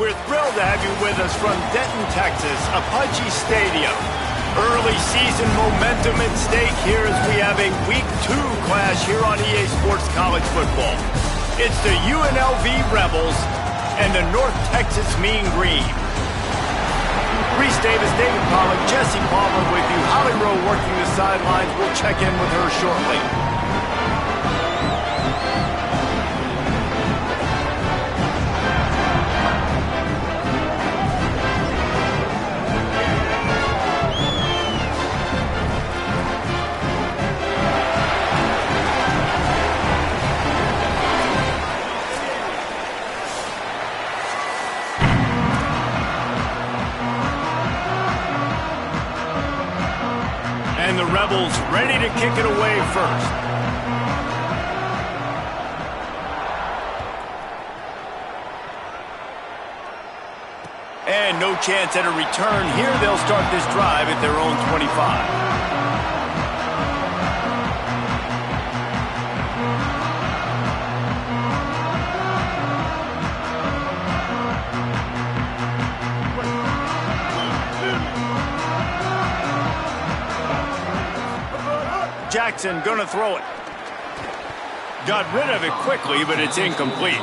We're thrilled to have you with us from Denton, Texas, Apache Stadium. Early season momentum at stake here as we have a Week 2 clash here on EA Sports College Football. It's the UNLV Rebels and the North Texas Mean Green. Reese Davis, David Pollack, Jesse Palmer with you. Holly Rowe working the sidelines. We'll check in with her shortly. And the Rebels ready to kick it away first. And no chance at a return here. They'll start this drive at their own 25. Jackson gonna throw it. Got rid of it quickly, but it's incomplete.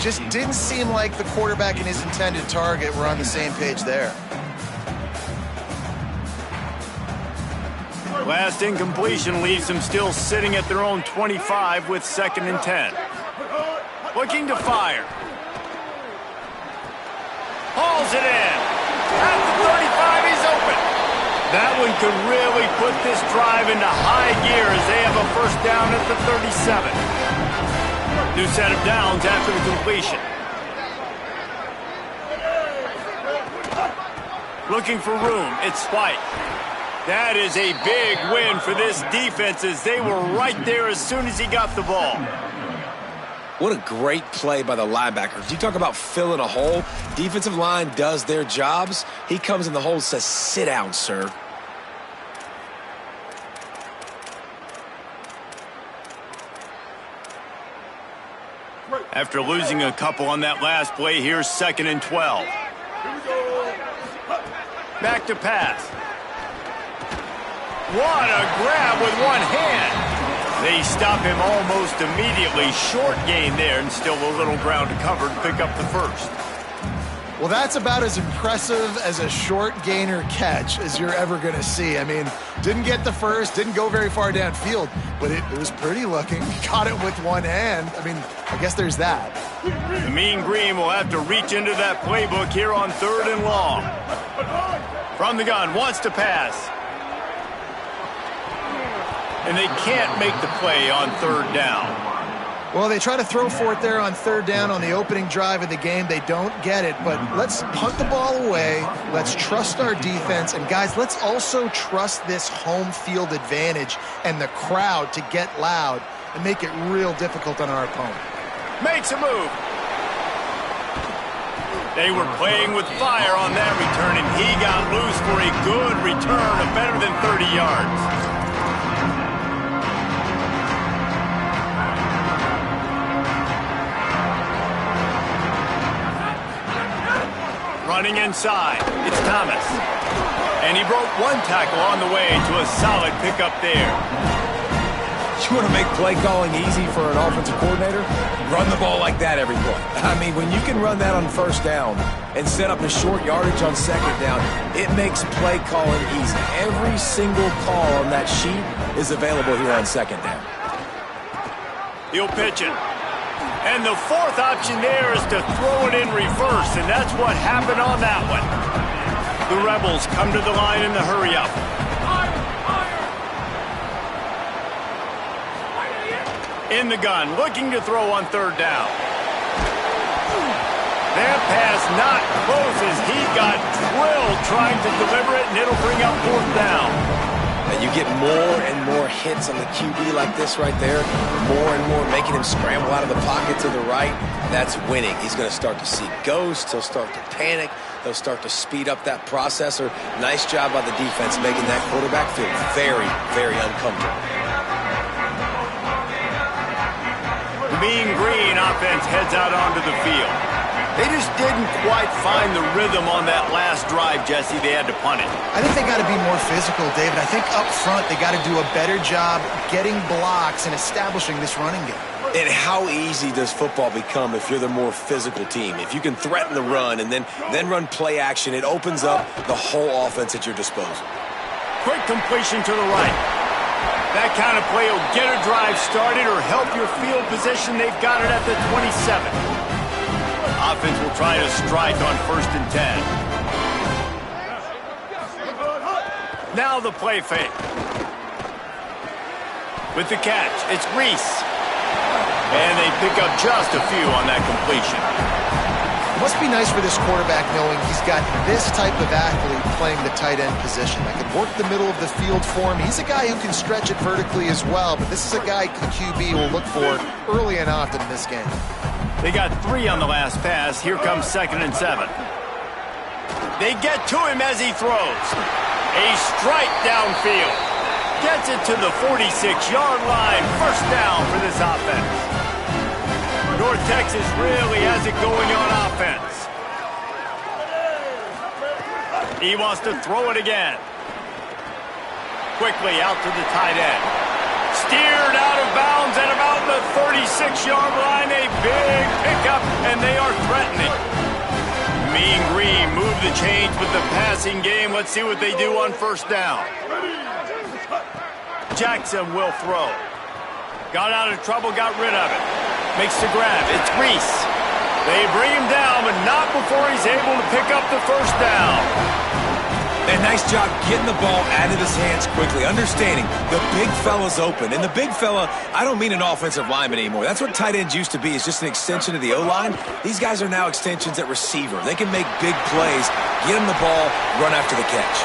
Just didn't seem like the quarterback and his intended target were on the same page there. Last incompletion leaves them still sitting at their own 25 with 2nd and 10. Looking to fire. Hauls it in. At the 35, he's open. That one could really put this drive into high gear as they have a first down at the 37. New set of downs after the completion. Looking for room. It's White. That is a big win for this defense as they were right there as soon as he got the ball. What a great play by the linebacker. You talk about filling a hole. Defensive line does their jobs. He comes in the hole and says, "Sit down, sir." After losing a couple on that last play, here's 2nd and 12. Back to pass. What a grab with one hand. They stop him almost immediately. Short gain there, and still a little ground to cover to pick up the first. Well, that's about as impressive as a short gainer catch as you're ever going to see. I mean, didn't get the first, didn't go very far downfield, but it was pretty looking. Caught it with one hand. I mean, I guess there's that. The Mean Green will have to reach into that playbook here on 3rd and long. From the gun, wants to pass. And they can't make the play on 3rd down. Well, they try to throw for it there on 3rd down on the opening drive of the game. They don't get it, but let's punt the ball away. Let's trust our defense. And, guys, let's also trust this home field advantage and the crowd to get loud and make it real difficult on our opponent. Makes a move. They were playing with fire on that return, and he got loose for a good return of better than 30 yards. Running inside, it's Thomas. And he broke one tackle on the way to a solid pickup there. You want to make play calling easy for an offensive coordinator? Run the ball like that every play. I mean, when you can run that on 1st down and set up a short yardage on 2nd down, it makes play calling easy. Every single call on that sheet is available here on 2nd down. He'll pitch it. And the 4th option there is to throw it in reverse, and that's what happened on that one. The Rebels come to the line in the hurry-up. In the gun, looking to throw on 3rd down. That pass not close as he got drilled trying to deliver it, and it'll bring up 4th down. And you get more and more hits on the QB like this right there, more and more making him scramble out of the pocket to the right. That's winning. He's going to start to see ghosts. He'll start to panic. He'll start to speed up that processor. Nice job by the defense making that quarterback feel very, very uncomfortable. The Mean Green offense heads out onto the field. They just didn't quite find the rhythm on that last drive, Jesse. They had to punt it. I think they got to be more physical, David. I think up front they got to do a better job getting blocks and establishing this running game. And how easy does football become if you're the more physical team? If you can threaten the run and then run play action, it opens up the whole offense at your disposal. Quick completion to the right. That kind of play will get a drive started or help your field position. They've got it at the 27. Offense will try to strike on 1st and 10. Now the play fake. With the catch, it's Reese. And they pick up just a few on that completion. It must be nice for this quarterback knowing he's got this type of athlete playing the tight end position that can work the middle of the field for him. He's a guy who can stretch it vertically as well, but this is a guy the QB will look for early and often in this game. They got 3 on the last pass. Here comes 2nd and 7. They get to him as he throws. A strike downfield. Gets it to the 46-yard line. 1st down for this offense. North Texas really has it going on offense. He wants to throw it again. Quickly out to the tight end. Steered out of bounds at about the 36-yard line. A big pickup, and they are threatening. Mean Green move the change with the passing game. Let's see what they do on 1st down. Jackson will throw. Got out of trouble, got rid of it. Makes the grab. It's Reese. They bring him down, but not before he's able to pick up the 1st down. And nice job getting the ball out of his hands quickly, understanding the big fella's open. And the big fella, I don't mean an offensive lineman anymore. That's what tight ends used to be, is just an extension of the O-line. These guys are now extensions at receiver. They can make big plays, get him the ball, run after the catch.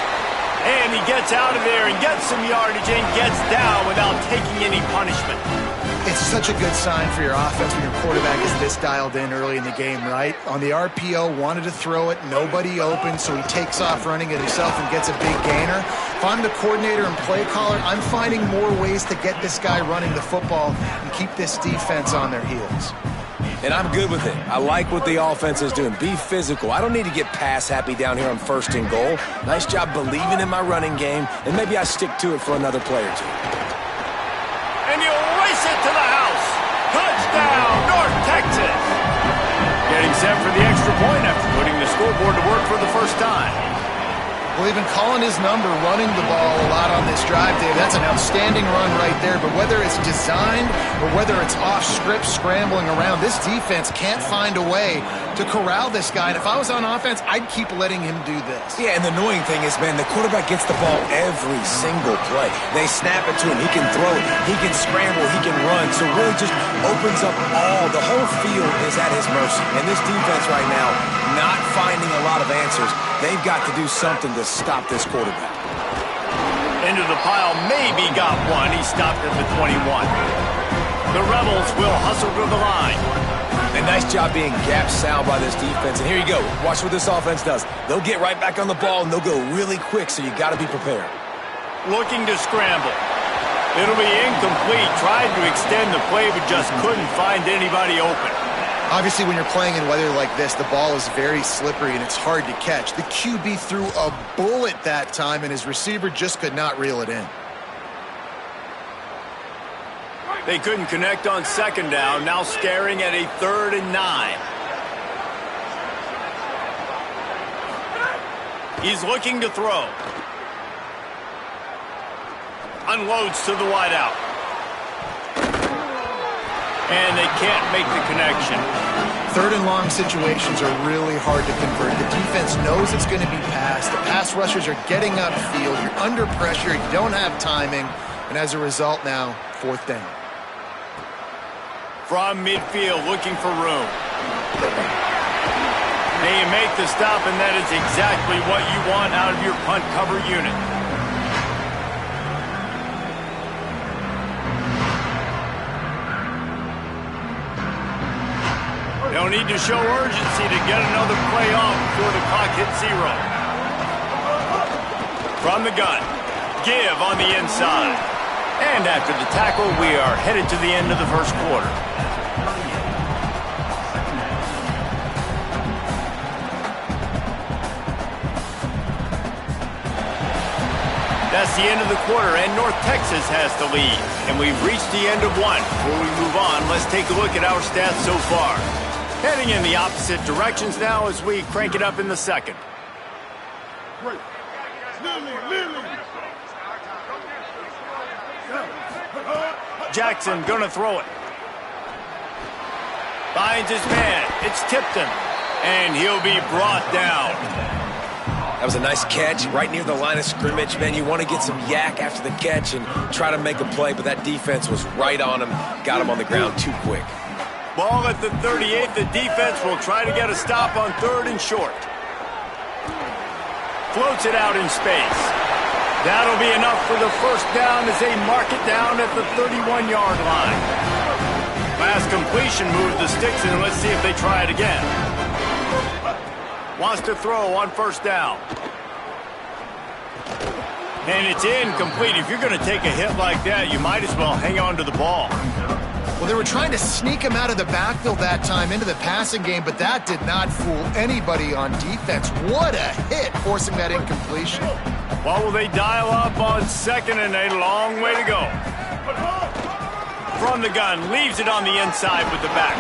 And he gets out of there and gets some yardage and gets down without taking any punishment. It's such a good sign for your offense when your quarterback is this dialed in early in the game, right? On the RPO, wanted to throw it, nobody open, so he takes off running it himself and gets a big gainer. If I'm the coordinator and play caller, I'm finding more ways to get this guy running the football and keep this defense on their heels. And I'm good with it. I like what the offense is doing. Be physical. I don't need to get pass happy down here on 1st and goal. Nice job believing in my running game, and maybe I stick to it for another play or two. And you'll race it to the house. Touchdown, North Texas. Getting set for the extra point after putting the scoreboard to work for the 1st time. Well, they've been calling his number, running the ball a lot on this drive, Dave. That's an outstanding run right there. But whether it's designed or whether it's off script, scrambling around, this defense can't find a way to corral this guy. And if I was on offense, I'd keep letting him do this. Yeah, and the annoying thing is, man, the quarterback gets the ball every single play. They snap it to him. He can throw it. He can scramble. He can run. So it really just opens up all. The whole field is at his mercy. And this defense right now, not finding a lot of answers. They've got to do something to stop this quarterback. Into the pile, maybe got one. He stopped at the 21. The Rebels will hustle to the line. A nice job being gap sound by this defense. And here you go. Watch what this offense does. They'll get right back on the ball, and they'll go really quick, so you got to be prepared. Looking to scramble. It'll be incomplete. Tried to extend the play, but just couldn't find anybody open. Obviously, when you're playing in weather like this, the ball is very slippery and it's hard to catch. The QB threw a bullet that time, and his receiver just could not reel it in. They couldn't connect on 2nd down, now staring at a 3rd and 9. He's looking to throw. Unloads to the wideout. And they can't make the connection. 3rd and long situations are really hard to convert. The defense knows it's going to be passed. The pass rushers are getting upfield. You're under pressure. You don't have timing. And as a result now, 4th down. From midfield, looking for room. They make the stop, and that is exactly what you want out of your punt cover unit. They'll need to show urgency to get another play off before the clock hits 0. From the gun, give on the inside. And after the tackle, we are headed to the end of the 1st quarter. the end of the quarter, and North Texas has the lead. And we've reached the end of one. Before we move on, let's take a look at our stats so far. Heading in the opposite directions now as we crank it up in the second. Jackson gonna throw it. Finds his man. It's Tipton. And he'll be brought down. That was a nice catch right near the line of scrimmage. Man, you want to get some yak after the catch and try to make a play, but that defense was right on him. Got him on the ground too quick. Ball at the 38. The defense will try to get a stop on 3rd and short. Floats it out in space. That'll be enough for the first down as they mark it down at the 31-yard line. Last completion moved the sticks in. Let's see if they try it again. Wants to throw on 1st down. And it's incomplete. If you're going to take a hit like that, you might as well hang on to the ball. Well, they were trying to sneak him out of the backfield that time into the passing game, but that did not fool anybody on defense. What a hit, forcing that incompletion. Well, will they dial up on 2nd and a long way to go? From the gun, leaves it on the inside with the back.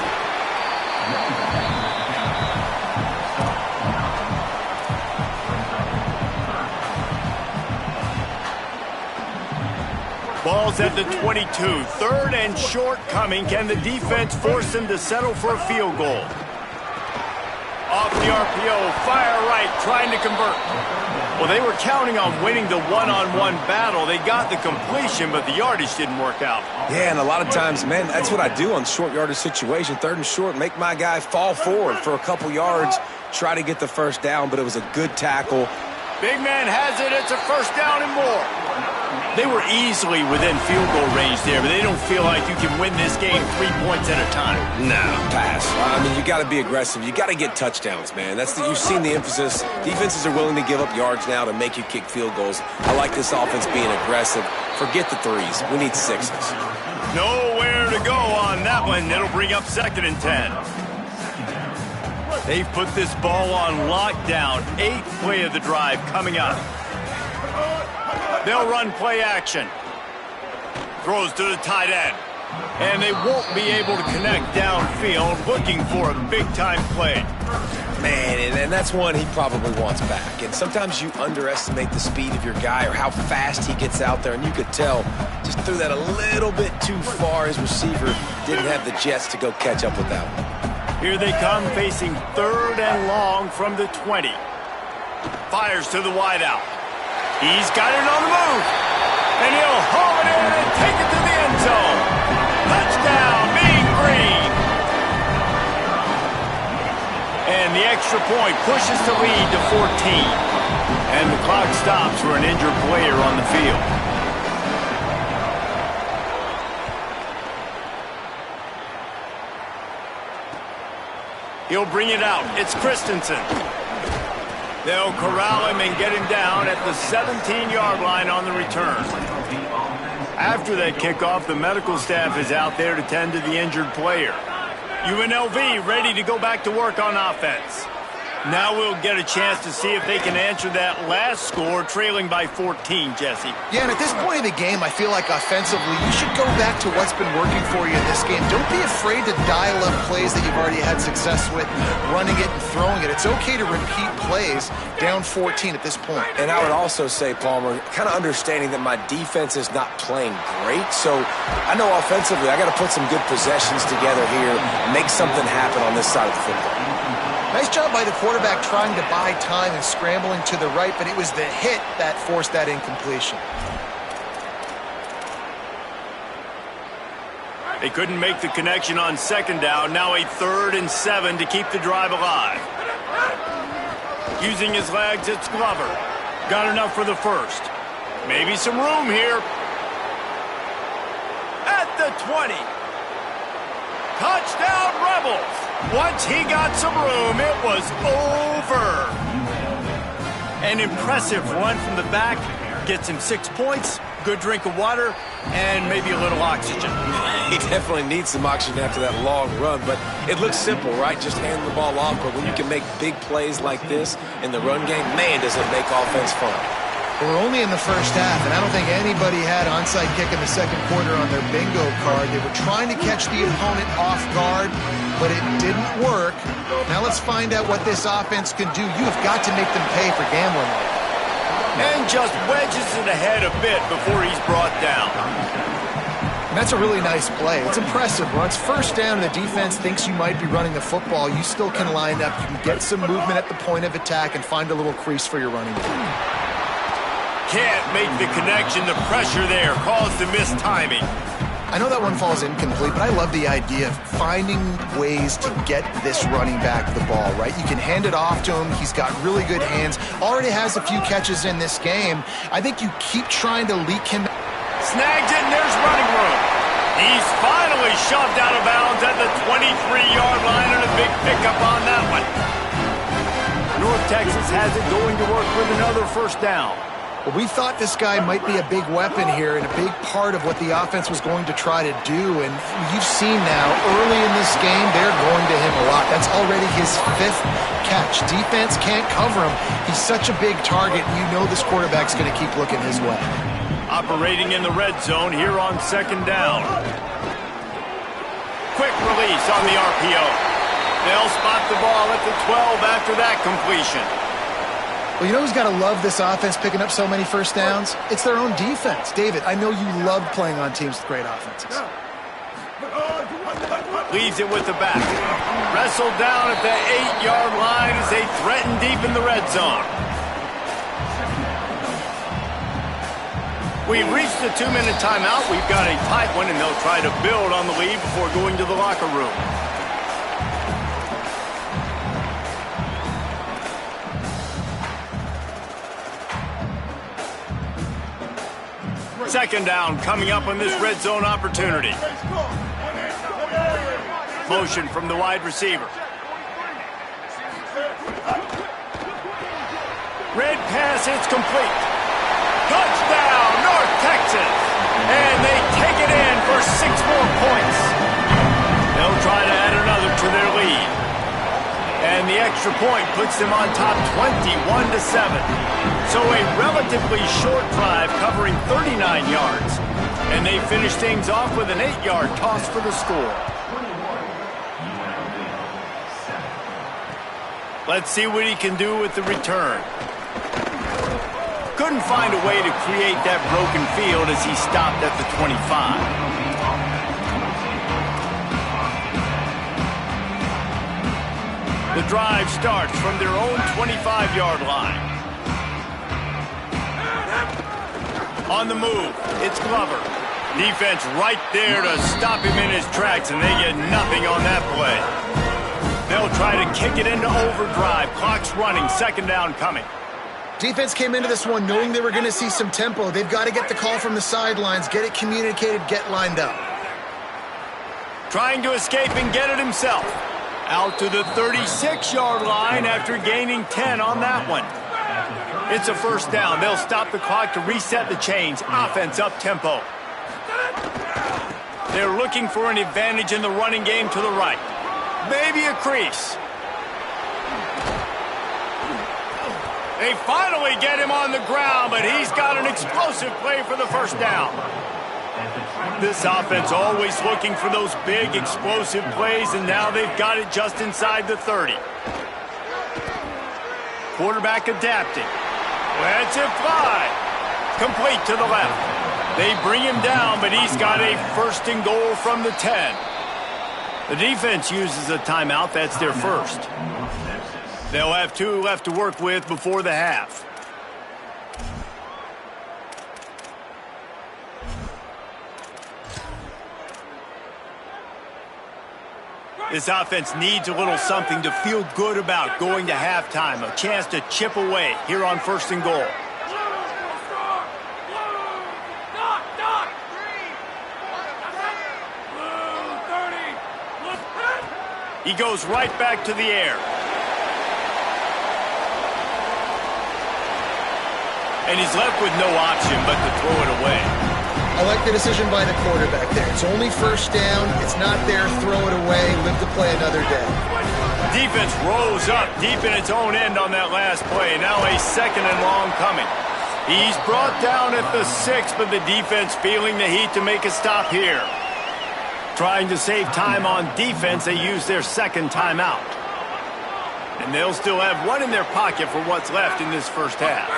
Ball's at the 22. 3rd and short coming. Can the defense force them to settle for a field goal? Off the RPO, fire right, trying to convert. Well, they were counting on winning the one-on-one battle. They got the completion, but the yardage didn't work out. Yeah, and a lot of times, man, that's what I do on short yardage situation. 3rd and short, make my guy fall forward for a couple yards, try to get the first down, but it was a good tackle. Big man has it. It's a 1st down and more. They were easily within field goal range there, but they don't feel like you can win this game 3 points at a time. No, pass. I mean, you got to be aggressive. You got to get touchdowns, man. You've seen the emphasis. Defenses are willing to give up yards now to make you kick field goals. I like this offense being aggressive. Forget the 3s. We need 6s. Nowhere to go on that one. It'll bring up 2nd and 10. They've put this ball on lockdown. 8th play of the drive coming up. They'll run play action. Throws to the tight end. And they won't be able to connect downfield, looking for a big-time play. Man, and that's one he probably wants back. And sometimes you underestimate the speed of your guy or how fast he gets out there. And you could tell, just threw that a little bit too far. His receiver didn't have the jets to go catch up with that one. Here they come, facing 3rd and long from the 20. Fires to the wideout. He's got it on the move. And he'll haul it in and take it to the end zone. Touchdown, Mean Green. And the extra point pushes the lead to 14. And the clock stops for an injured player on the field. He'll bring it out. It's Christensen. They'll corral him and get him down at the 17-yard line on the return. After that kickoff, the medical staff is out there to tend to the injured player. UNLV ready to go back to work on offense. Now we'll get a chance to see if they can answer that last score, trailing by 14, Jesse. Yeah, and at this point in the game, I feel like offensively, you should go back to what's been working for you in this game. Don't be afraid to dial up plays that you've already had success with, running it and throwing it. It's okay to repeat plays down 14 at this point. And I would also say, Palmer, kind of understanding that my defense is not playing great, so I know offensively I got to put some good possessions together here, make something happen on this side of the football. Nice job by the quarterback trying to buy time and scrambling to the right, but it was the hit that forced that incompletion. They couldn't make the connection on 2nd down. Now a 3rd and 7 to keep the drive alive. Using his legs, it's Glover. Got enough for the 1st. Maybe some room here. At the 20. Touchdown, Rebels. Once he got some room, it was over. An impressive run from the back. Gets him 6 points, good drink of water, and maybe a little oxygen. He definitely needs some oxygen after that long run, but it looks simple, right? Just hand the ball off, but when you can make big plays like this in the run game, man, does it make offense fun. We're only in the first half, and I don't think anybody had onside kick in the second quarter on their bingo card. They were trying to catch the opponent off guard, but it didn't work. Now let's find out what this offense can do. You have got to make them pay for gambling like that. And just wedges it ahead a bit before he's brought down. That's a really nice play. It's impressive. When it's first down and the defense thinks you might be running the football, you still can line up. You can get some movement at the point of attack and find a little crease for your running back. Can't make the connection. The pressure there caused the missed timing. I know that one falls incomplete, but I love the idea of finding ways to get this running back the ball, right? You can hand it off to him. He's got really good hands. Already has a few catches in this game. I think you keep trying to leak him. Snags it, and there's running room. He's finally shoved out of bounds at the 23-yard line, and a big pickup on that one. North Texas has it going to work with another first down. Well, we thought this guy might be a big weapon here and a big part of what the offense was going to try to do. And you've seen now, early in this game, they're going to him a lot. That's already his 5th catch. Defense can't cover him. He's such a big target, and you know this quarterback's going to keep looking his way. Operating in the red zone here on second down. Quick release on the RPO. They'll spot the ball at the 12 after that completion. Well, you know who's got to love this offense picking up so many first downs? It's their own defense. David, I know you love playing on teams with great offenses. Leaves it with the back. Wrestled down at the 8-yard line as they threaten deep in the red zone. We've reached the 2-minute timeout. We've got a tight one, and they'll try to build on the lead before going to the locker room. Second down coming up on this red zone opportunity. Motion from the wide receiver. Red pass, it's complete. Touchdown, North Texas. And they take it in for 6 more points. They'll try to add another to their lead. And the extra point puts them on top 21-7. So a relatively short drive covering 39 yards. And they finish things off with an 8-yard toss for the score. Let's see what he can do with the return. Couldn't find a way to create that broken field as he stopped at the 25. The drive starts from their own 25-yard line. On the move, it's Glover. Defense right there to stop him in his tracks, and they get nothing on that play. They'll try to kick it into overdrive. Clock's running, second down coming. Defense came into this one knowing they were going to see some tempo. They've got to get the call from the sidelines, get it communicated, get lined up. Trying to escape and get it himself. Out to the 36-yard line after gaining 10 on that one. It's a first down. They'll stop the clock to reset the chains. Offense up tempo. They're looking for an advantage in the running game to the right. Maybe a crease. They finally get him on the ground, but he's got an explosive play for the first down. This offense always looking for those big, explosive plays, and now they've got it just inside the 30. Quarterback adapting. Lets it fly. Complete to the left. They bring him down, but he's got a first and goal from the 10. The defense uses a timeout. That's their first. They'll have 2 left to work with before the half. This offense needs a little something to feel good about going to halftime. A chance to chip away here on first and goal. He goes right back to the air. And he's left with no option but to throw it away. I like the decision by the quarterback there. It's only first down. It's not there. Throw it away. Live to play another day. Defense rose up deep in its own end on that last play. Now a second and long coming. He's brought down at the 6, but the defense feeling the heat to make a stop here. Trying to save time on defense, they use their second timeout. And they'll still have one in their pocket for what's left in this first half.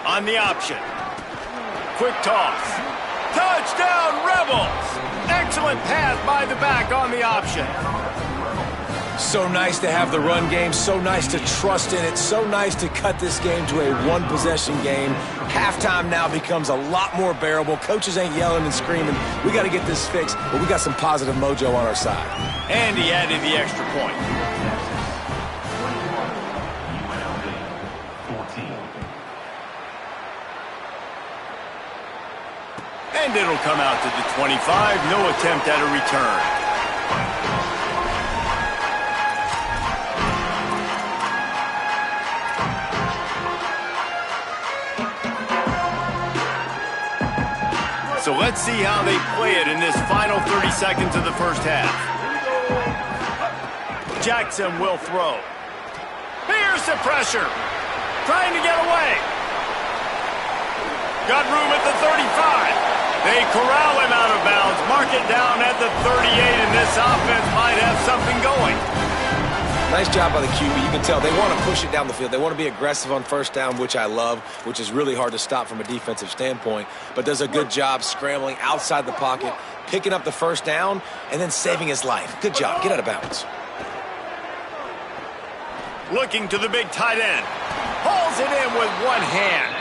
On the option. Quick toss. Touchdown, Rebels! Excellent pass by the back on the option. So nice to have the run game, so nice to trust in it, so nice to cut this game to a one-possession game. Halftime now becomes a lot more bearable. Coaches ain't yelling and screaming. We got to get this fixed, but we got some positive mojo on our side. And he added the extra point. And it'll come out to the 25. No attempt at a return. So let's see how they play it in this final 30 seconds of the first half. Jackson will throw. Here's the pressure. Trying to get away. Got room at the 35. They corral him out of bounds. Mark it down at the 38, and this offense might have something going. Nice job by the QB. You can tell they want to push it down the field. They want to be aggressive on first down, which I love, which is really hard to stop from a defensive standpoint, but does a good job scrambling outside the pocket, picking up the first down, and then saving his life. Good job. Get out of bounds. Looking to the big tight end. Hauls it in with one hand.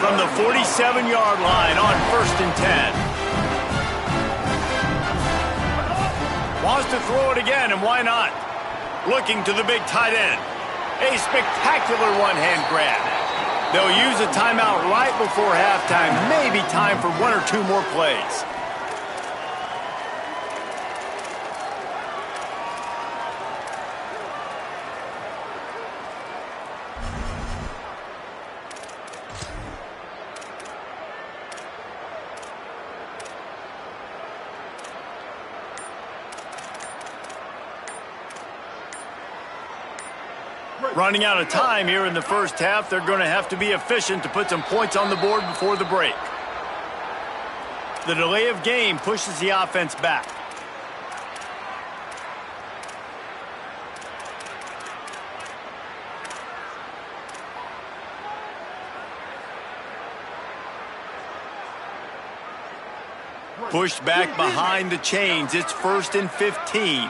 From the 47-yard line on 1st and 10. Wants to throw it again, and why not? Looking to the big tight end. A spectacular one-hand grab. They'll use a timeout right before halftime. Maybe time for one or two more plays. Running out of time here in the first half. They're going to have to be efficient to put some points on the board before the break. The delay of game pushes the offense back. Pushed back behind the chains. It's 1st and 15.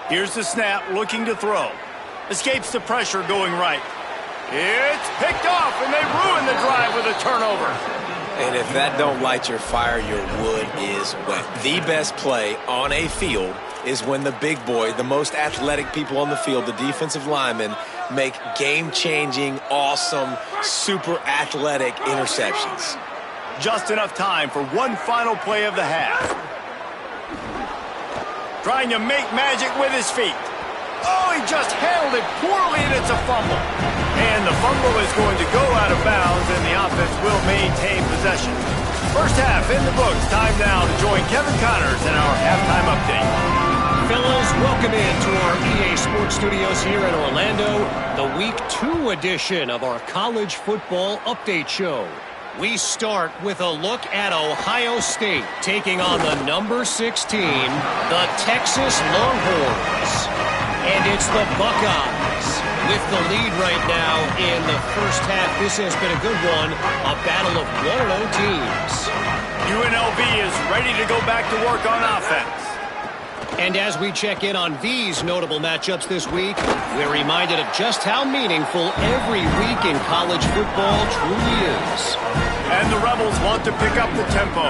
Here's the snap, looking to throw. Escapes the pressure going right. It's picked off, and they ruin the drive with a turnover. And if that don't light your fire, your wood is wet. The best play on a field is when the big boy, the most athletic people on the field, the defensive linemen, make game-changing, awesome, super athletic interceptions. Just enough time for one final play of the half. Trying to make magic with his feet. Oh, he just handled it poorly, and it's a fumble. And the fumble is going to go out of bounds, and the offense will maintain possession. First half in the books. Time now to join Kevin Connors in our halftime update. Fellas, welcome into our EA Sports Studios here in Orlando, the Week 2 edition of our college football update show. We start with a look at Ohio State taking on the number 16, the Texas Longhorns. And it's the Buckeyes with the lead right now in the first half. This has been a good one, a battle of 1-0 teams. UNLV is ready to go back to work on offense. And as we check in on these notable matchups this week, we're reminded of just how meaningful every week in college football truly is. And the Rebels want to pick up the tempo.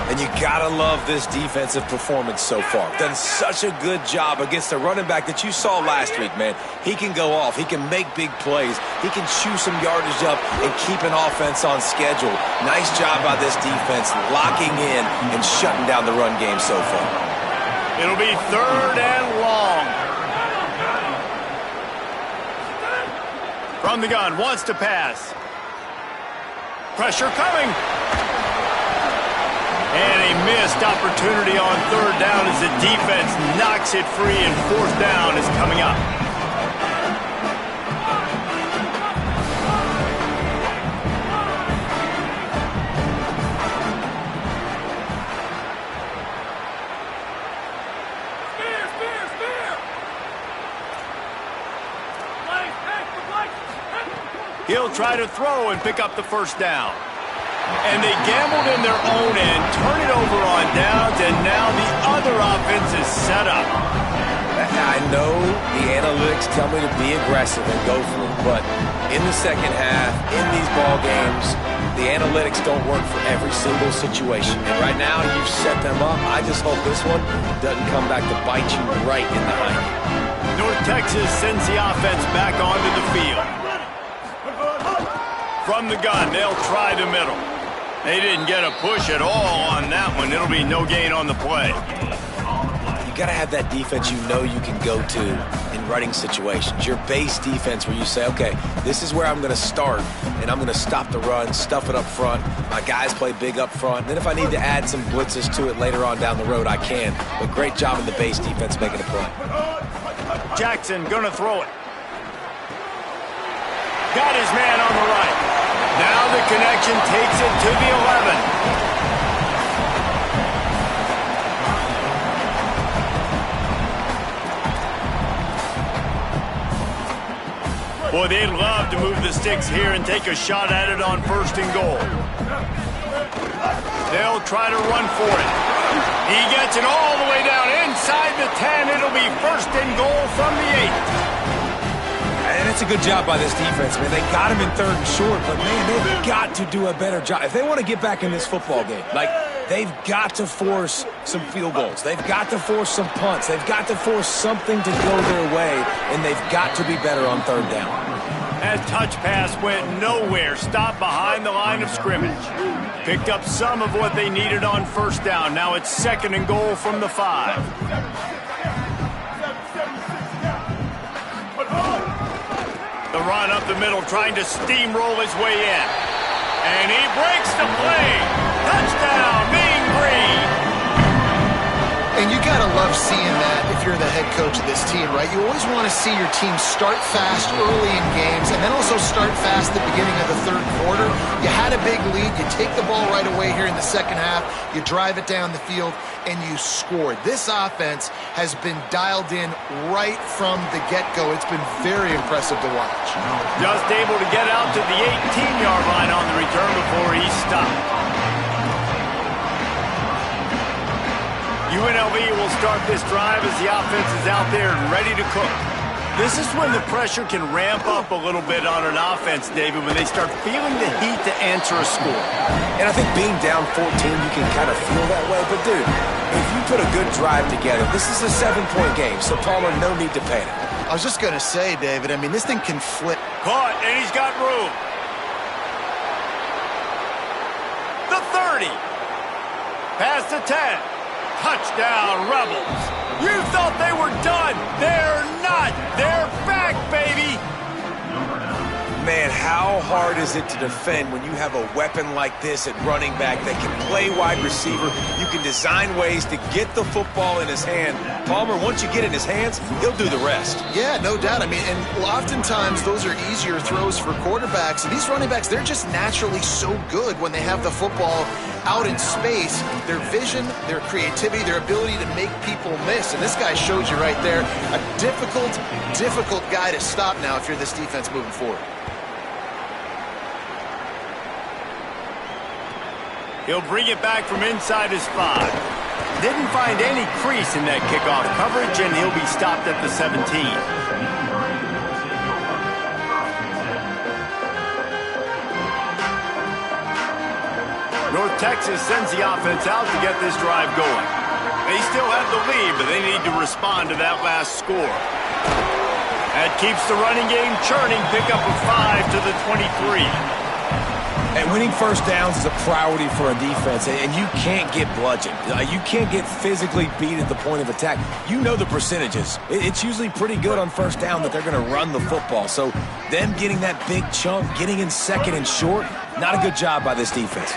And you gotta love this defensive performance so far. Done such a good job against the running back that you saw last week, man. He can go off. He can make big plays. He can chew some yardage up and keep an offense on schedule. Nice job by this defense locking in and shutting down the run game so far. It'll be 3rd and long. From the gun, wants to pass. Pressure coming. And a missed opportunity on 3rd down as the defense knocks it free, and 4th down is coming up. He'll try to throw and pick up the first down. And they gambled in their own end, turn it over on downs, and now the other offense is set up. I know the analytics tell me to be aggressive and go for it, but in the second half, in these ball games, the analytics don't work for every single situation. And right now, you've set them up. I just hope this one doesn't come back to bite you right in the hind. North Texas sends the offense back onto the field. From the gun, they'll try the middle. They didn't get a push at all on that one. It'll be no gain on the play. You got to have that defense you know you can go to in running situations. Your base defense where you say, okay, this is where I'm going to start, and I'm going to stop the run, stuff it up front. My guys play big up front. And then if I need to add some blitzes to it later on down the road, I can. But great job in the base defense making a play. Jackson going to throw it. Got his man on the right. Now the connection takes it to the 11. Boy, they'd love to move the sticks here and take a shot at it on 1st and goal. They'll try to run for it. He gets it all the way down inside the 10. It'll be 1st and goal from the 8. And it's a good job by this defense. I mean, they got him in 3rd and short, but, man, they've got to do a better job. If they want to get back in this football game, like, they've got to force some field goals. They've got to force some punts. They've got to force something to go their way, and they've got to be better on 3rd down. That touch pass went nowhere. Stopped behind the line of scrimmage. Picked up some of what they needed on 1st down. Now it's 2nd and goal from the 5. The run up the middle, trying to steamroll his way in. And he breaks the play. Touchdown, Mean Green. And you got to love seeing that if you're the head coach of this team, right? You always want to see your team start fast early in games and then also start fast at the beginning of the 3rd quarter. You had a big lead. You take the ball right away here in the 2nd half. You drive it down the field, and you scored. This offense has been dialed in right from the get-go. It's been very impressive to watch. Just able to get out to the 18-yard line on the return before he stopped. UNLV will start this drive as the offense is out there and ready to cook. This is when the pressure can ramp up a little bit on an offense, David, when they start feeling the heat to answer a score. And I think being down 14, you can kind of feel that way. But, dude, if you put a good drive together, this is a 7-point game, so Palmer, no need to panic. I was just going to say, David, I mean, this thing can flip. Caught, and he's got room. The 30. Past the 10. Touchdown, Rebels. You thought they were done. They're not. They're back, baby. Man, how hard is it to defend when you have a weapon like this at running back that can play wide receiver? You can design ways to get the football in his hand. Palmer, once you get it in his hands, he'll do the rest. Yeah, no doubt. I mean, and oftentimes those are easier throws for quarterbacks. And these running backs, they're just naturally so good when they have the football out in space. Their vision, their creativity, their ability to make people miss. And this guy showed you right there, a difficult guy to stop now if you're this defense moving forward. He'll bring it back from inside his 5. Didn't find any crease in that kickoff coverage, and he'll be stopped at the 17. North Texas sends the offense out to get this drive going. They still have the lead, but they need to respond to that last score. That keeps the running game churning. Pick up a 5 to the 23. And winning 1st downs is a priority for a defense, and you can't get bludgeoned. You can't get physically beat at the point of attack. You know the percentages. It's usually pretty good on 1st down that they're going to run the football. So them getting that big chunk, getting in 2nd and short, not a good job by this defense.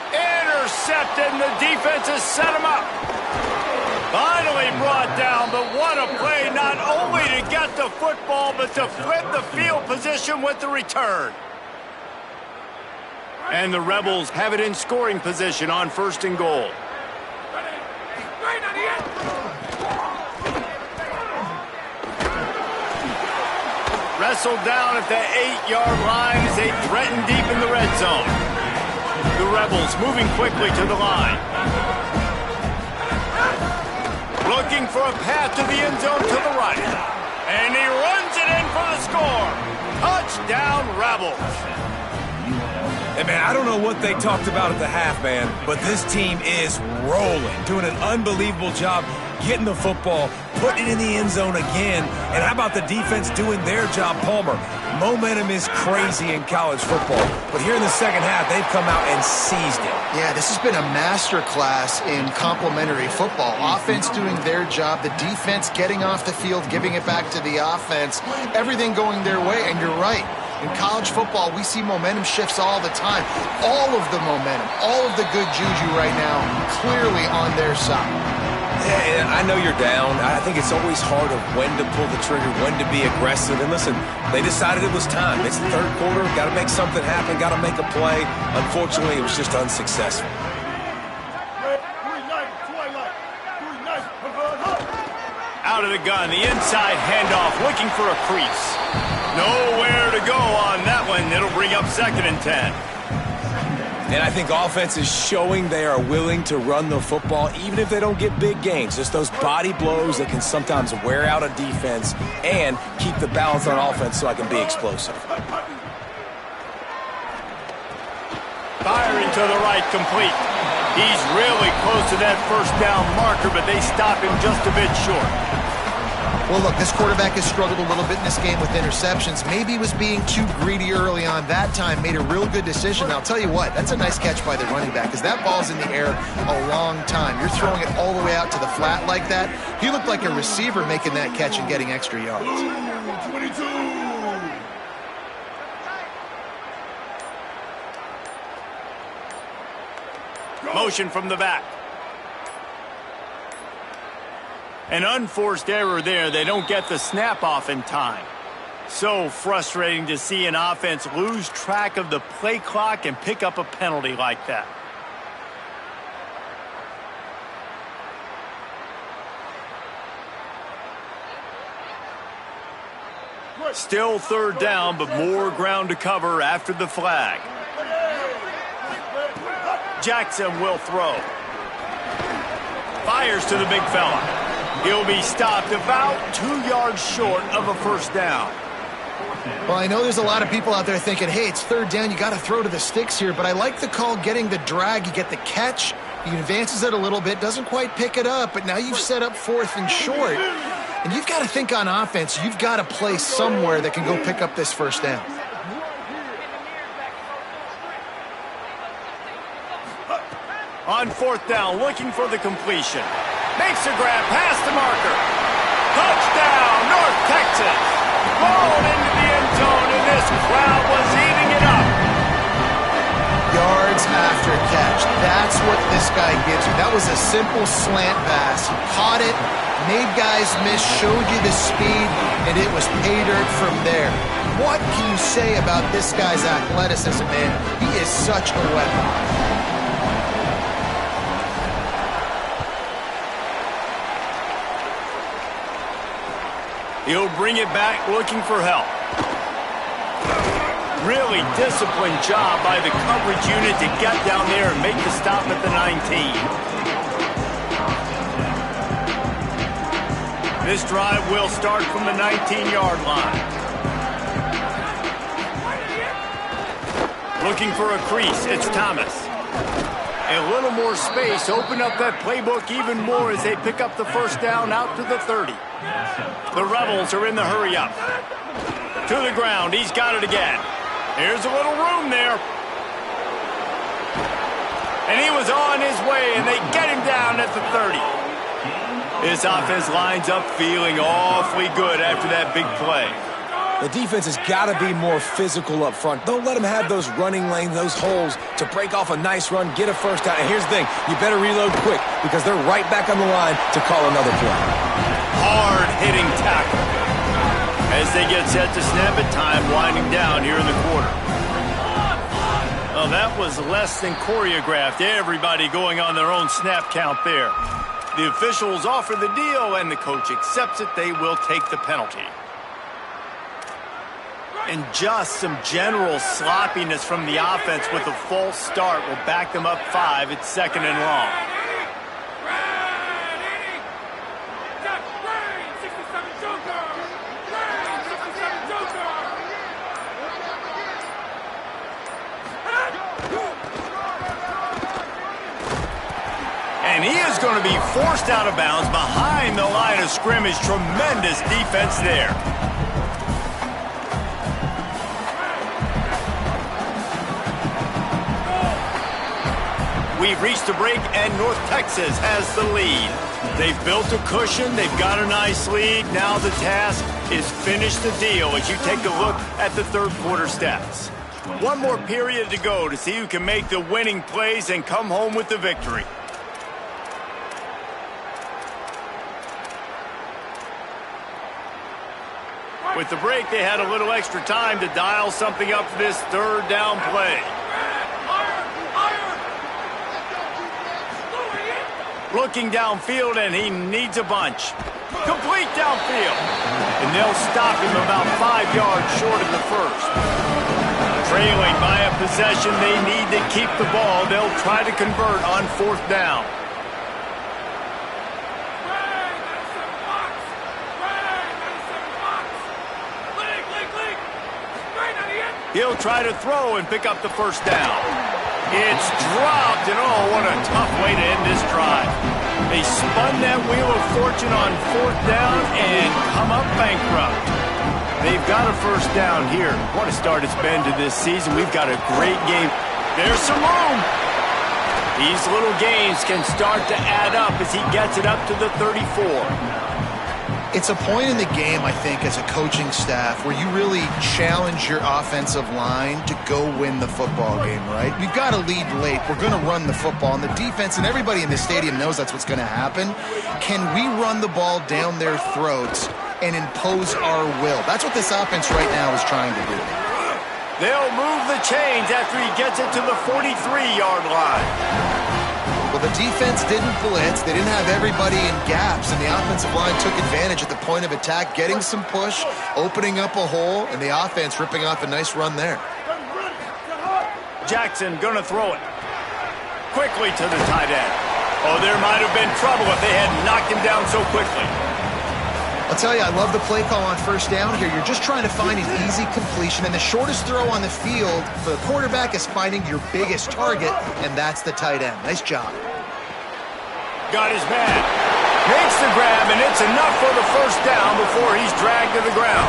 Intercepted, and the defense has set him up. Finally brought down, but what a play, not only to get the football, but to flip the field position with the return. And the Rebels have it in scoring position on 1st and goal. Wrestled down at the 8-yard line as they threaten deep in the red zone. The Rebels moving quickly to the line. Looking for a path to the end zone to the right. And he runs it in for the score. Touchdown, Rebels. Hey, man, I don't know what they talked about at the half, man, but this team is rolling, doing an unbelievable job getting the football, putting it in the end zone again. And how about the defense doing their job, Palmer? Momentum is crazy in college football, but here in the second half, they've come out and seized it. Yeah, this has been a masterclass in complementary football. Offense doing their job, the defense getting off the field, giving it back to the offense, everything going their way, and you're right. In college football, we see momentum shifts all the time. All of the momentum, all of the good juju right now, clearly on their side. Yeah, I know you're down. I think it's always hard of when to pull the trigger, when to be aggressive. And listen, they decided it was time. It's the third quarter. Got to make something happen. Got to make a play. Unfortunately, it was just unsuccessful. Out of the gun, the inside handoff, looking for a crease. Nowhere to go on that one. It'll bring up 2nd and 10. And I think offense is showing they are willing to run the football, even if they don't get big gains. Just those body blows that can sometimes wear out a defense and keep the balance on offense so I can be explosive. Firing to the right, complete. He's really close to that first down marker, but they stop him just a bit short. Well, look, this quarterback has struggled a little bit in this game with interceptions. Maybe he was being too greedy early on. That time made a real good decision. I'll tell you what, that's a nice catch by the running back because that ball's in the air a long time. You're throwing it all the way out to the flat like that. He looked like a receiver making that catch and getting extra yards. 22. Motion from the back. An unforced error there. They don't get the snap off in time. So frustrating to see an offense lose track of the play clock and pick up a penalty like that. Still 3rd down, but more ground to cover after the flag. Jackson will throw. Fires to the big fella. He'll be stopped about 2 yards short of a first down. Well, I know there's a lot of people out there thinking, hey, it's 3rd down, you got to throw to the sticks here, but I like the call getting the drag. You get the catch, he advances it a little bit, doesn't quite pick it up, but now you've set up 4th and short. And you've got to think on offense, you've got to play somewhere that can go pick up this first down. On 4th down, looking for the completion. Makes a grab past the marker. Touchdown, North Texas. Rolled into the end zone, and this crowd was eating it up. Yards after catch. That's what this guy gives you. That was a simple slant pass. He caught it, made guys miss, showed you the speed, and it was pay dirt from there. What can you say about this guy's athleticism, man? He is such a weapon. He'll bring it back looking for help. Really disciplined job by the coverage unit to get down there and make the stop at the 19. This drive will start from the 19-yard line. Looking for a crease, it's Thomas. A little more space, open up that playbook even more as they pick up the first down out to the 30. The Rebels are in the hurry-up. To the ground, he's got it again. Here's a little room there. And he was on his way, and they get him down at the 30. This offense lines up feeling awfully good after that big play. The defense has got to be more physical up front. Don't let them have those running lanes, those holes to break off a nice run, get a first down. And here's the thing, you better reload quick because they're right back on the line to call another play. Hard-hitting tackle. As they get set to snap it, time winding down here in the quarter. Oh, that was less than choreographed. Everybody going on their own snap count there. The officials offer the deal, and the coach accepts it. They will take the penalty. And just some general sloppiness from the offense with a false start will back them up 5. It's 2nd and long. And he is going to be forced out of bounds behind the line of scrimmage. Tremendous defense there. We've reached a break, and North Texas has the lead. They've built a cushion. They've got a nice lead. Now the task is finish the deal as you take a look at the third quarter stats. One more period to go to see who can make the winning plays and come home with the victory. With the break, they had a little extra time to dial something up for this third down play. Looking downfield, and he needs a bunch. Complete downfield. And they'll stop him about 5 yards short of the first. Trailing by a possession, they need to keep the ball. They'll try to convert on 4th down. He'll try to throw and pick up the first down. It's dropped, and oh, what a tough way to end this drive. They spun that wheel of fortune on 4th down and come up bankrupt. They've got a first down here. What a start it's been to this season. We've got a great game. There's some room. These little gains can start to add up as he gets it up to the 34. It's a point in the game, I think, as a coaching staff where you really challenge your offensive line to go win the football game, right? We've got to lead late. We're going to run the football. And the defense and everybody in the stadium knows that's what's going to happen. Can we run the ball down their throats and impose our will? That's what this offense right now is trying to do. They'll move the chains after he gets it to the 43-yard line. Well, the defense didn't blitz. They didn't have everybody in gaps, and the offensive line took advantage at the point of attack, getting some push, opening up a hole, and the offense ripping off a nice run there. Jackson going to throw it quickly to the tight end. Oh, there might have been trouble if they had knocked him down so quickly. I'll tell you, I love the play call on first down here. You're just trying to find an easy completion, and the shortest throw on the field for the quarterback is finding your biggest target, and that's the tight end. Nice job. Got his man. Makes the grab, and it's enough for the first down before he's dragged to the ground.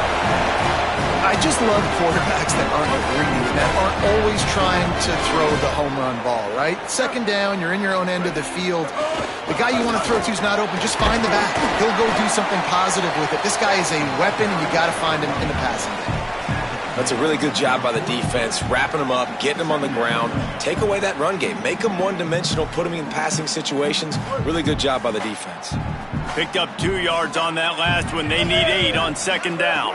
I just love quarterbacks that aren't greedy, that aren't always trying to throw the home run ball, right? Second down, you're in your own end of the field. The guy you want to throw to is not open. Just find the back. He'll go do something positive with it. This guy is a weapon, and you got to find him in the passing game. That's a really good job by the defense, wrapping them up, getting them on the ground. Take away that run game. Make them one-dimensional, put them in passing situations. Really good job by the defense. Picked up 2 yards on that last one. They need 8 on second down.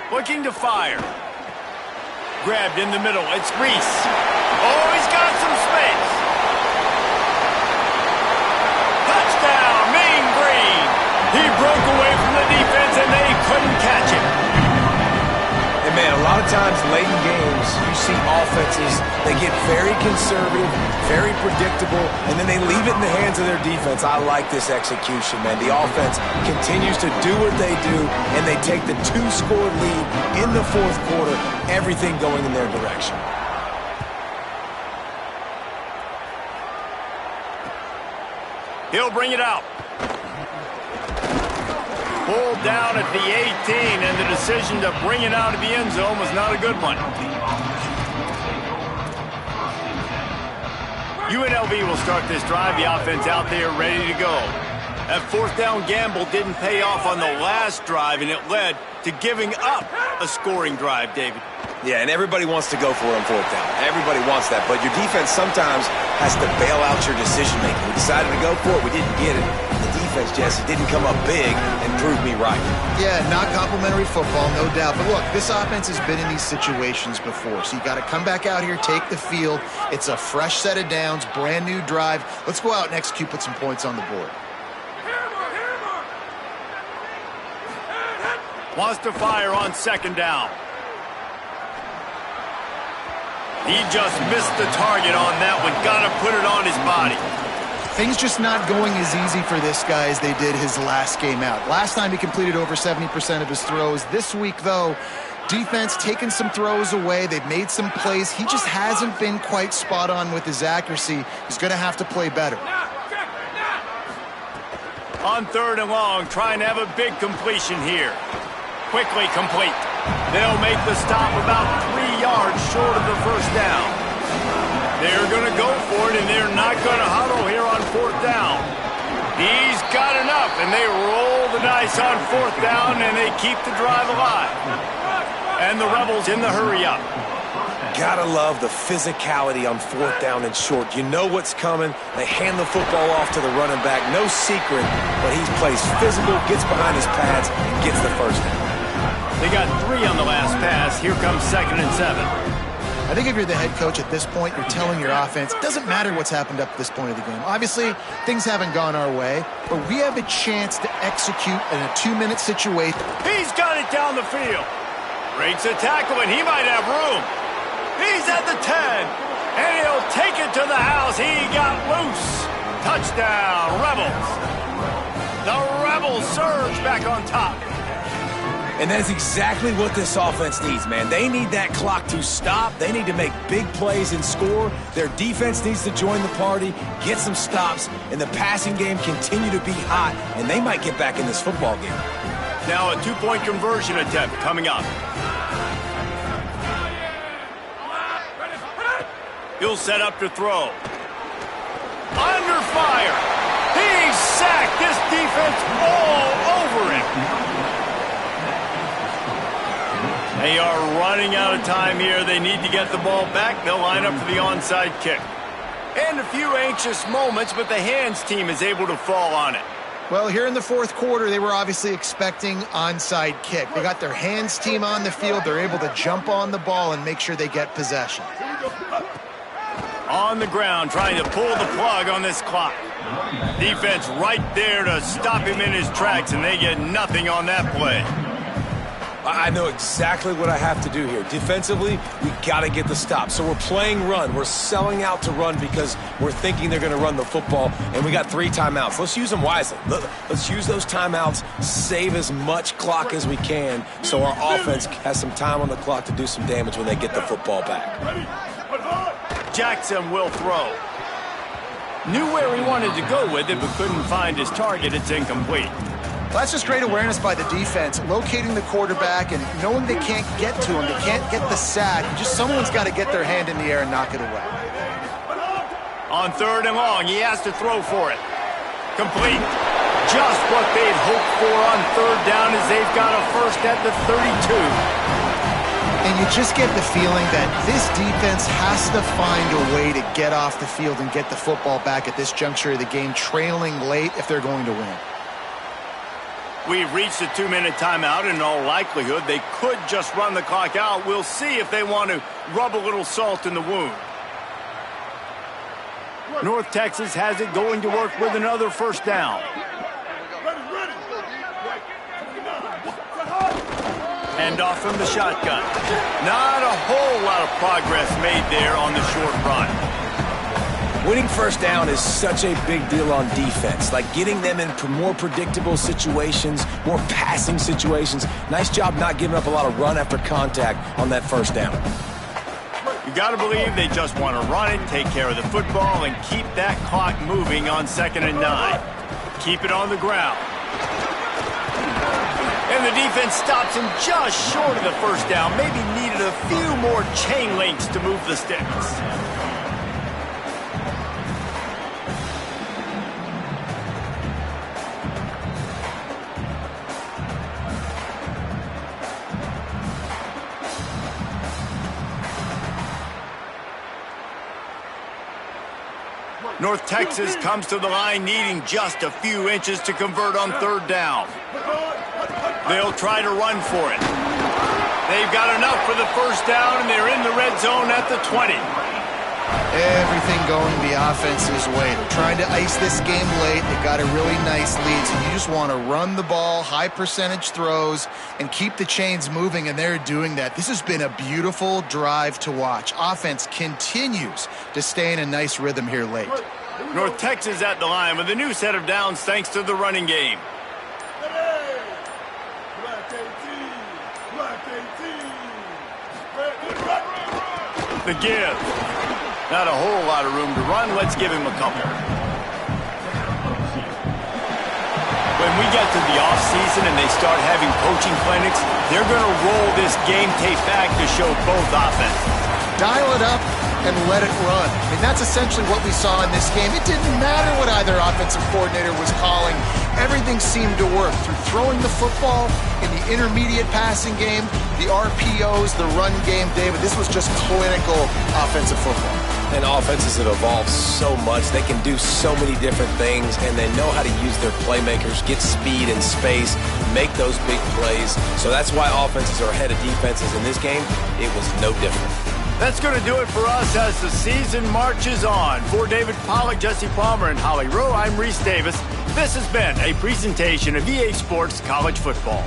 Looking to fire. Grabbed in the middle. It's Reese. Oh, he's got some space. Touchdown, Mean Green. He broke away from the defense, and they couldn't catch him. And, man, a lot of times late in games, you see offenses, they get very conservative, very predictable, and then they leave it in the hands of their defense. I like this execution, man. The offense continues to do what they do, and they take the 2-score lead in the fourth quarter, everything going in their direction. He'll bring it out. Pulled down at the 18, and the decision to bring it out of the end zone was not a good one. UNLV will start this drive. The offense out there ready to go. That fourth down gamble didn't pay off on the last drive, and it led to giving up a scoring drive, David. Yeah, and everybody wants to go for it on fourth down. Everybody wants that, but your defense sometimes has to bail out your decision-making. We decided to go for it. We didn't get it. The defense, Jesse, didn't come up big and prove me right. Yeah, not complimentary football, no doubt. But look, this offense has been in these situations before, so you got to come back out here, take the field. It's a fresh set of downs, brand new drive. Let's go out and execute, put some points on the board. Wants to fire on second down. He just missed the target on that one. Got to put it on his body. Things just not going as easy for this guy as they did his last game out. Last time he completed over 70% of his throws. This week, though, defense taking some throws away. They've made some plays. He just hasn't been quite spot on with his accuracy. He's going to have to play better. On 3rd and long, trying to have a big completion here. Quickly complete. They'll make the stop about 3 yards short of the first down. They're going to go for it, and they're not going to huddle here on 4th down. He's got enough, and they roll the dice on 4th down, and they keep the drive alive. And the Rebels in the hurry-up. Gotta love the physicality on 4th down and short. You know what's coming. They hand the football off to the running back. No secret, but he plays physical, gets behind his pads, and gets the first down. They got 3 on the last pass. Here comes 2nd and 7. I think if you're the head coach at this point, you're telling your offense, it doesn't matter what's happened up to this point of the game. Obviously, things haven't gone our way, but we have a chance to execute in a 2-minute situation. He's got it down the field. Breaks a tackle, and he might have room. He's at the 10, and he'll take it to the house. He got loose. Touchdown, Rebels. The Rebels surge back on top. And that's exactly what this offense needs, man. They need that clock to stop. They need to make big plays and score. Their defense needs to join the party, get some stops, and the passing game continue to be hot, and they might get back in this football game. Now a 2-point conversion attempt coming up. He'll set up to throw. Under fire. He's sacked. This defense all over him. They are running out of time here. They need to get the ball back. They'll line up for the onside kick. And a few anxious moments, but the hands team is able to fall on it. Well, here in the 4th quarter, they were obviously expecting onside kick. They got their hands team on the field. They're able to jump on the ball and make sure they get possession. On the ground, trying to pull the plug on this clock. Defense right there to stop him in his tracks, and they get nothing on that play. I know exactly what I have to do here. Defensively, we got to get the stop. So we're playing run. We're selling out to run because we're thinking they're going to run the football, and we got 3 timeouts. Let's use them wisely. Let's use those timeouts, save as much clock as we can so our offense has some time on the clock to do some damage when they get the football back. Jackson will throw. Knew where he wanted to go with it, but couldn't find his target. It's incomplete. Well, that's just great awareness by the defense, locating the quarterback and knowing they can't get to him. They can't get the sack. Just someone's got to get their hand in the air and knock it away. On 3rd and long, he has to throw for it. Complete. Just what they'd hoped for on 3rd down as they've got a first at the 32. And you just get the feeling that this defense has to find a way to get off the field and get the football back at this juncture of the game, trailing late if they're going to win. We've reached a 2-minute timeout, and in all likelihood, they could just run the clock out. We'll see if they want to rub a little salt in the wound. North Texas has it going to work with another first down. Hand off from the shotgun. Not a whole lot of progress made there on the short run. Winning first down is such a big deal on defense, like getting them in more predictable situations, more passing situations. Nice job not giving up a lot of run after contact on that first down. You got to believe they just want to run it, take care of the football, and keep that clock moving on 2nd and 9. Keep it on the ground. And the defense stops him just short of the first down. Maybe needed a few more chain links to move the sticks. North Texas comes to the line needing just a few inches to convert on 3rd down. They'll try to run for it. They've got enough for the first down, and they're in the red zone at the 20. Everything going the offense's way. They're trying to ice this game late. They got a really nice lead, so you just want to run the ball, high percentage throws, and keep the chains moving, and they're doing that. This has been a beautiful drive to watch. Offense continues to stay in a nice rhythm here late. North Texas at the line with a new set of downs thanks to the running game. The give. Not a whole lot of room to run. Let's give him a couple. When we get to the offseason and they start having coaching clinics, they're going to roll this game tape back to show both offenses. Dial it up and let it run. I mean, that's essentially what we saw in this game. It didn't matter what either offensive coordinator was calling. Everything seemed to work through throwing the football in the intermediate passing game, the RPOs, the run game. David, this was just clinical offensive football. And offenses have evolved so much. They can do so many different things, and they know how to use their playmakers, get speed and space, make those big plays. So that's why offenses are ahead of defenses in this game. It was no different. That's going to do it for us as the season marches on. For David Pollack, Jesse Palmer, and Holly Rowe, I'm Reese Davis. This has been a presentation of EA Sports College Football.